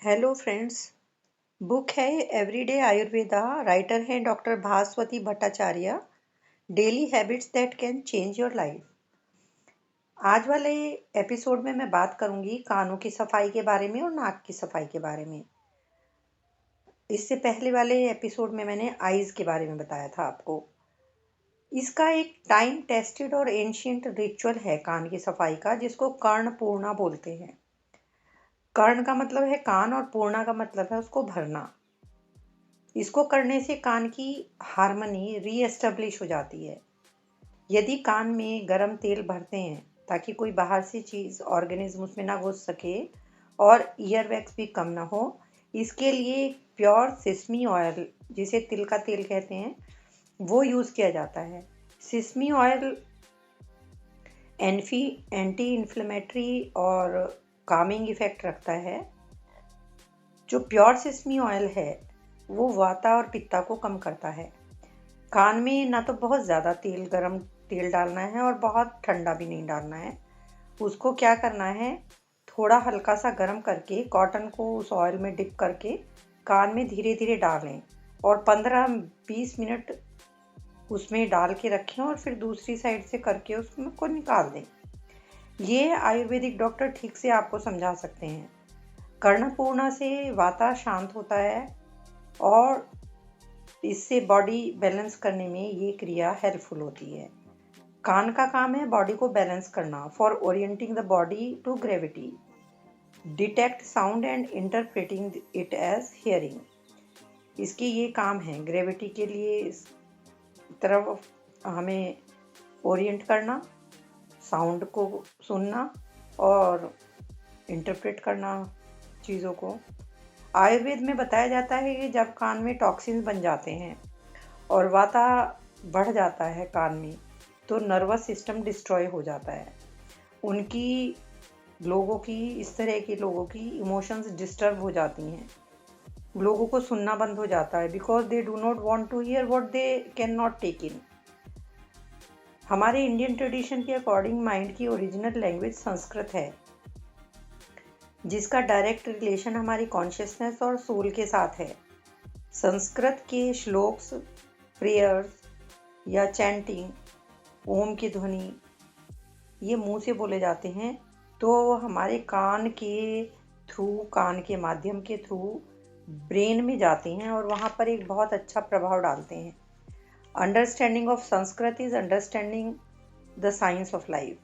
Hello friends. Book है everyday Ayurveda. Writer हैं doctor Bhaswati Bhattacharya. Daily habits that can change your life. आज वाले episode में मैं बात करूंगी कानों की सफाई के बारे में और नाक की सफाई के बारे में। इससे पहले वाले एपिसोड में मैंने आईज के बारे में बताया था आपको। इसका एक टाइम टेस्टेड और एंशियंट रिचुअल है कान की सफाई का, जिसको कर्णपूर्णा बोलते हैं। कर्ण का मतलब है कान और पूर्णा का मतलब है उसको भरना। इसको करने से कान की हार्मनी रीएस्टेब्लिश हो जाती है। यदि कान में गरम तेल भरते हैं ताकि कोई बाहर से चीज़ ऑर्गेनिज्म उसमें ना घुस सके और ईयर वैक्स भी कम ना हो, इसके लिए प्योर सिसमी ऑयल, जिसे तिल का तेल कहते हैं, वो यूज़ किया जाता है। सिसमी ऑयल एंटी इन्फ्लेमेटरी और कामिंग इफेक्ट रखता है। जो प्योर सिसमी ऑयल है वो वाता और पित्ता को कम करता है। कान में ना तो बहुत ज़्यादा गरम तेल डालना है और बहुत ठंडा भी नहीं डालना है। उसको क्या करना है, थोड़ा हल्का सा गरम करके कॉटन को उस ऑयल में डिप करके कान में धीरे धीरे डालें और 15-20 मिनट उसमें डाल के रखें और फिर दूसरी साइड से करके उसको निकाल दें। ये आयुर्वेदिक डॉक्टर ठीक से आपको समझा सकते हैं। कर्णपूर्णा से वाता शांत होता है और इससे बॉडी बैलेंस करने में ये क्रिया हेल्पफुल होती है। कान का काम है बॉडी को बैलेंस करना, for orienting the body to gravity, detect sound and interpreting it as hearing. इसके ये काम है ग्रेविटी के लिए इस तरफ हमें ओरिएंट करना, साउंड को सुनना और इंटरप्रेट करना चीज़ों को। आयुर्वेद में बताया जाता है कि जब कान में टॉक्सिन्स बन जाते हैं और वाता बढ़ जाता है कान में, तो नर्वस सिस्टम डिस्ट्रॉय हो जाता है। इस तरह के लोगों की इमोशंस डिस्टर्ब हो जाती हैं। लोगों को सुनना बंद हो जाता है because they do not want to hear what they can not take in. हमारे इंडियन ट्रेडिशन के अकॉर्डिंग माइंड की ओरिजिनल लैंग्वेज संस्कृत है, जिसका डायरेक्ट रिलेशन हमारी कॉन्शियसनेस और सोल के साथ है। संस्कृत के श्लोक्स, प्रेयर्स या चैंटिंग, ओम की ध्वनि, ये मुंह से बोले जाते हैं, तो हमारे कान के माध्यम के थ्रू ब्रेन में जाते हैं और वहाँ पर एक बहुत अच्छा प्रभाव डालते हैं। Understanding of Sanskrit is understanding the science of life.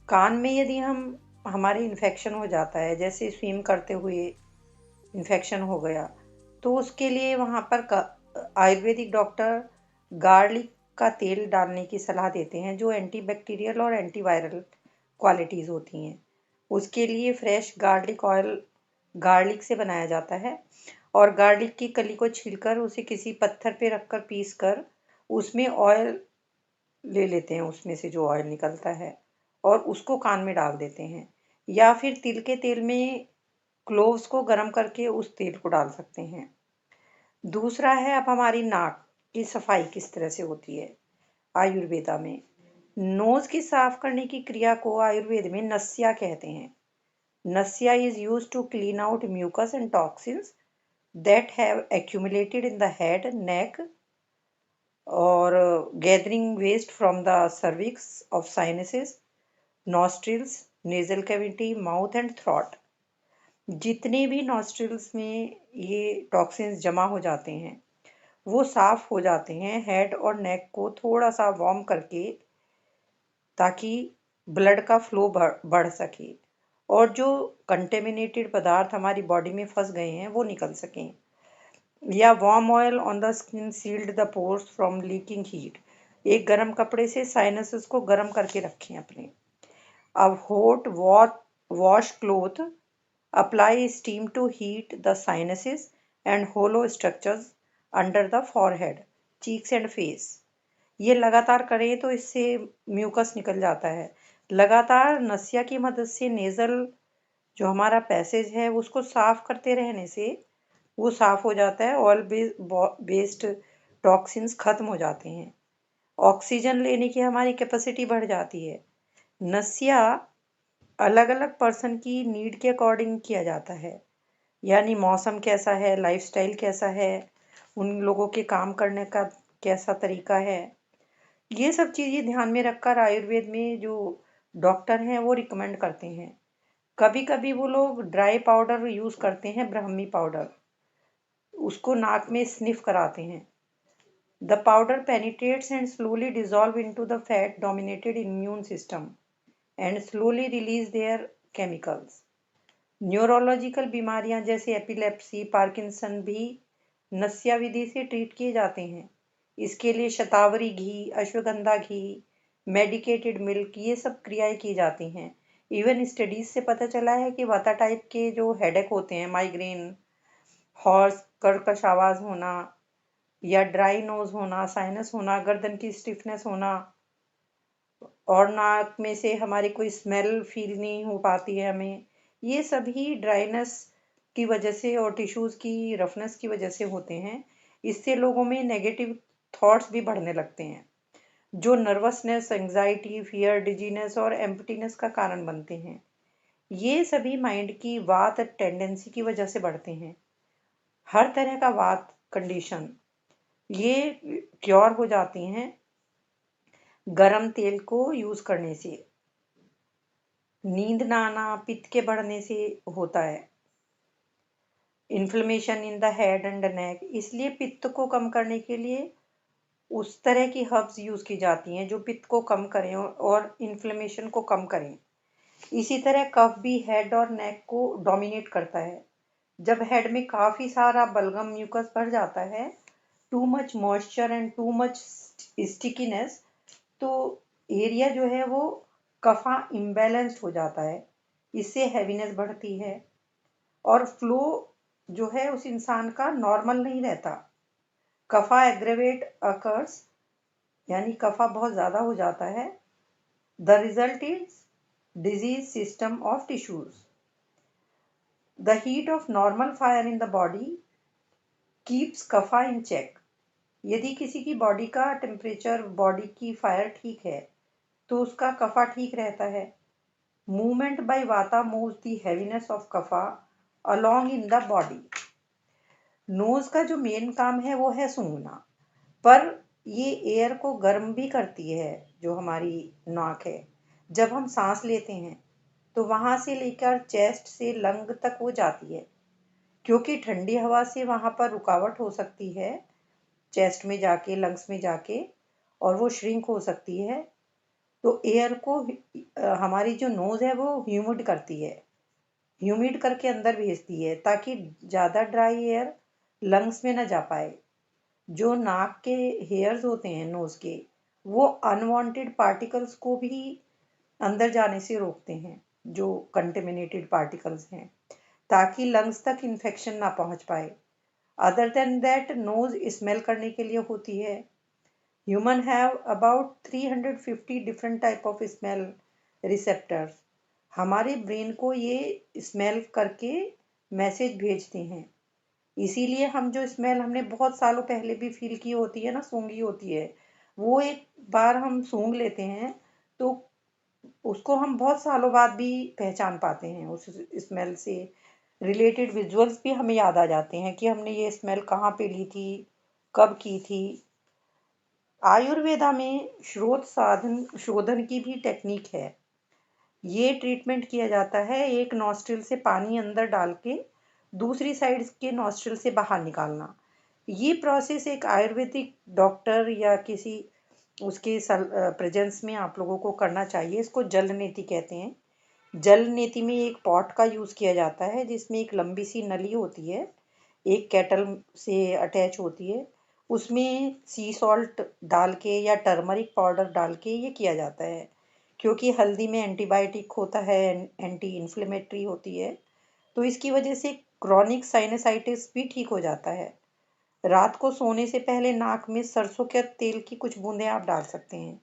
कान में यदि हमारे इन्फेक्शन हो जाता है, जैसे स्विम करते हुए इन्फेक्शन हो गया, तो उसके लिए वहाँ पर आयुर्वेदिक डॉक्टर गार्लिक का तेल डालने की सलाह देते हैं, जो एंटीबैक्टीरियल और एंटीवायरल क्वालिटीज़ होती हैं। उसके लिए फ्रेश गार्लिक ऑयल गार्लिक से बनाया जाता है और गार्लिक की कली को छीलकर उसे किसी पत्थर पे रखकर पीस कर उसमें ऑयल ले लेते हैं, उसमें से जो ऑयल निकलता है, और उसको कान में डाल देते हैं। या फिर तिल के तेल में क्लोव्स को गर्म करके उस तेल को डाल सकते हैं। दूसरा है, अब हमारी नाक की सफाई किस तरह से होती है आयुर्वेदा में। नोज की साफ करने की क्रिया को आयुर्वेद में नस्या कहते हैं। Nasya is use to clean out mucus and toxins that have accumulated in the head, neck, और gathering waste from the cervix of sinuses, nostrils, nasal cavity, mouth and throat। जितने भी नॉस्ट्रिल्स में ये टॉक्सिन्स जमा हो जाते हैं वो साफ हो जाते हैं हेड और नेक को थोड़ा सा वार्म करके, ताकि ब्लड का फ्लो बढ़ सके और जो कंटेमिनेटेड पदार्थ हमारी बॉडी में फंस गए हैं वो निकल सकें। या warm oil on the skin sealed the pores from leaking heat. एक गर्म कपड़े से साइनसेस को गर्म करके रखें अपने। अब hot wash cloth apply steam to heat the sinuses and hollow structures under the forehead, cheeks and face. ये लगातार करें तो इससे म्यूकस निकल जाता है। लगातार नसिया की मदद से नेज़ल जो हमारा पैसेज है उसको साफ करते रहने से वो साफ हो जाता है। ऑयल बेस्ड टॉक्सिन्स खत्म हो जाते हैं। ऑक्सीजन लेने की हमारी कैपेसिटी बढ़ जाती है। नसिया अलग अलग पर्सन की नीड के अकॉर्डिंग किया जाता है। यानी मौसम कैसा है, लाइफस्टाइल कैसा है, उन लोगों के काम करने का कैसा तरीका है, ये सब चीज़ें ध्यान में रखकर आयुर्वेद में जो डॉक्टर हैं वो रिकमेंड करते हैं। कभी कभी वो लोग ड्राई पाउडर यूज़ करते हैं, ब्राह्मी पाउडर, उसको नाक में स्निफ कराते हैं। The powder penetrates and slowly dissolve into the fat dominated immune system and slowly release their chemicals. Neurological बीमारियां जैसे एपिलेप्सी, पार्किंसन भी नस्या विधि से ट्रीट किए जाते हैं। इसके लिए शतावरी घी, अश्वगंधा घी, मेडिकेटेड मिल्क, ये सब क्रियाएं की जाती हैं। इवन स्टडीज से पता चला है कि वाता टाइप के जो हेडेक होते हैं, माइग्रेन, हॉर्स कर्कश आवाज होना या ड्राई नोज होना, साइनस होना, गर्दन की स्टिफनेस होना और नाक में से हमारी कोई स्मेल फील नहीं हो पाती है हमें, ये सभी ड्राइनेस की वजह से और टिश्यूज की रफनेस की वजह से होते हैं। इससे लोगों में नेगेटिव थॉट्स भी बढ़ने लगते हैं, जो नर्वसनेस, एंजाइटी, फियर, डिजीनेस और एम्प्टीनेस का कारण बनते हैं। ये सभी माइंड की वात टेंडेंसी की वजह से बढ़ते हैं। हर तरह का वात कंडीशन ये क्योर हो जाती हैं गरम तेल को यूज करने से। नींद ना आना पित्त के बढ़ने से होता है। Inflammation in the head and neck, इसलिए पित्त को कम करने के लिए उस तरह की हर्ब्स यूज की जाती हैं जो पित्त को कम करें और इन्फ्लेमेशन को कम करें। इसी तरह कफ भी हेड और नेक को डोमिनेट करता है। जब हेड में काफी सारा बलगम म्यूकस भर जाता है, too much moisture and too much stickiness, तो एरिया जो है वो कफा इम्बैलेंस्ड हो जाता है। इससे हैवीनेस बढ़ती है और फ्लो जो है उस इंसान का नॉर्मल नहीं रहता। कफा एग्रेवेट अकर्स, यानी कफा बहुत ज़्यादा हो जाता है। The result is disease system of tissues. The heat of normal fire in the body keeps kapha in check. यदि किसी की बॉडी का टेम्परेचर, बॉडी की फायर ठीक है, तो उसका कफा ठीक रहता है। Movement by vata moves the heaviness of kapha along in the body. Nose का जो मेन काम है वो है सूंघना, पर ये एयर को गर्म भी करती है। जो हमारी नाक है, जब हम सांस लेते हैं तो वहां से लेकर चेस्ट से लंग तक वो जाती है, क्योंकि ठंडी हवा से वहां पर रुकावट हो सकती है, चेस्ट में जाके, लंग्स में जाके, और वो श्रिंक हो सकती है। तो एयर को हमारी जो नोज है वो ह्यूमिड करती है, ह्यूमिड करके अंदर भेजती है, ताकि ज़्यादा ड्राई एयर लंग्स में ना जा पाए। जो नाक के हेयर्स होते हैं नोज के, वो अनवांटेड पार्टिकल्स को भी अंदर जाने से रोकते हैं, जो कंटेमिनेटेड पार्टिकल्स हैं, ताकि लंग्स तक इन्फेक्शन ना पहुंच पाए। Other than that, nose smell करने के लिए होती है। Human have about 350 different type of smell receptors. हमारे ब्रेन को ये स्मेल करके मैसेज भेजते हैं। इसीलिए हम जो स्मेल हमने बहुत सालों पहले भी फील की होती है ना, सूंघी होती है, वो एक बार हम सूंघ लेते हैं तो उसको हम बहुत सालों बाद भी पहचान पाते हैं। उस स्मेल से रिलेटेड विजुअल्स भी हमें याद आ जाते हैं कि हमने ये स्मेल कहाँ पे ली थी, कब की थी। आयुर्वेदा में श्रोत साधन शोधन की भी टेक्निक है। ये ट्रीटमेंट किया जाता है एक नॉस्ट्रिल से पानी अंदर डाल के दूसरी साइड के नॉस्ट्रिल से बाहर निकालना। ये प्रोसेस एक आयुर्वेदिक डॉक्टर या किसी उसके प्रेजेंस में आप लोगों को करना चाहिए। इसको जल नीति कहते हैं। जल नीति में एक पॉट का यूज़ किया जाता है जिसमें एक लंबी सी नली होती है, एक केटल से अटैच होती है। उसमें सी सॉल्ट डाल के या टर्मरिक पाउडर डाल के ये किया जाता है, क्योंकि हल्दी में एंटीबायोटिक होता है, एंटी इन्फ्लेमेटरी होती है, तो इसकी वजह से क्रॉनिक साइनसाइटिस भी ठीक हो जाता है। रात को सोने से पहले नाक में सरसों के तेल की कुछ बूंदें आप डाल सकते हैं।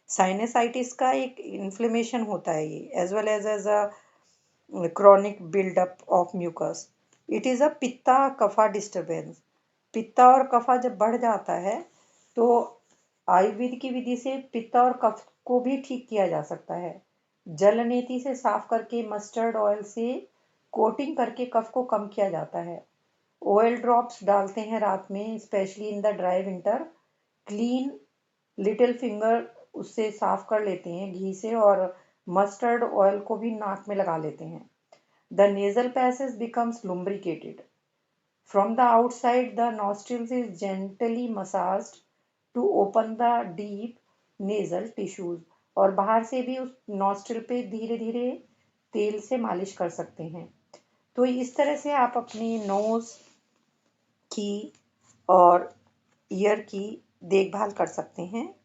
साइनसाइटिस का एक इन्फ्लेमेशन होता है ये, as well as a chronic buildup of mucus. It is a pitta kapha disturbance. Pitta और कफा जब बढ़ जाता है तो आयुर्वेद की विधि से पित्ता और कफ को भी ठीक किया जा सकता है। जल नीति से साफ करके मस्टर्ड ऑयल से कोटिंग करके कफ को कम किया जाता है। ऑयल ड्रॉप्स डालते हैं रात में, specially in the dry winter. Clean little finger उससे साफ कर लेते हैं घी से, और मस्टर्ड ऑयल को भी नाक में लगा लेते हैं। The nasal passage becomes lubricated. From the outside, the nostrils is gently massaged to open the deep nasal tissues. और बाहर से भी उस नॉस्ट्रिल पे धीरे धीरे तेल से मालिश कर सकते हैं। तो इस तरह से आप अपनी नोज की और ईयर की देखभाल कर सकते हैं।